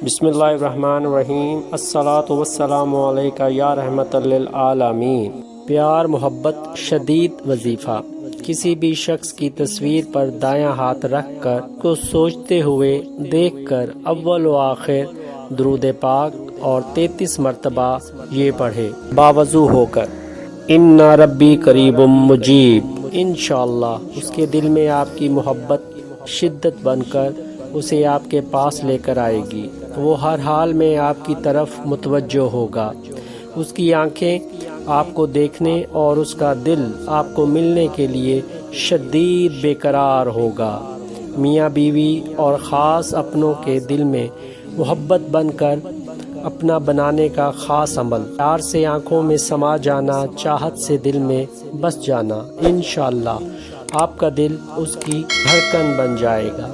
بسم اللہ الرحمن الرحیم۔ الصلاۃ والسلام علیکہ یا رحمت للعالمین۔ پیار محبت شدید وظیفہ۔ کسی بھی شخص کی تصویر پر دایاں ہاتھ رکھ کر کو سوچتے ہوئے دیکھ کر اول و آخر درود پاک اور 33 مرتبہ یہ پڑھے باوضو ہو کر، ان ربی قریب مجیب۔ انشاءاللہ اس کے دل میں آپ کی محبت شدت بن کر اسے آپ کے پاس لے کر آئے گی۔ وہ ہر حال میں آپ کی طرف متوجہ ہوگا۔ اس کی آنکھیں آپ کو دیکھنے اور اس کا دل آپ کو ملنے کے لیے شدید بے قرار ہوگا۔ میاں بیوی اور خاص اپنوں کے دل میں محبت بن کر اپنا بنانے کا خاص عمل، پیار سے آنکھوں میں سما جانا، چاہت سے دل میں بس جانا۔ انشاءاللہ آپ کا دل اس کی دھڑکن بن جائے گا۔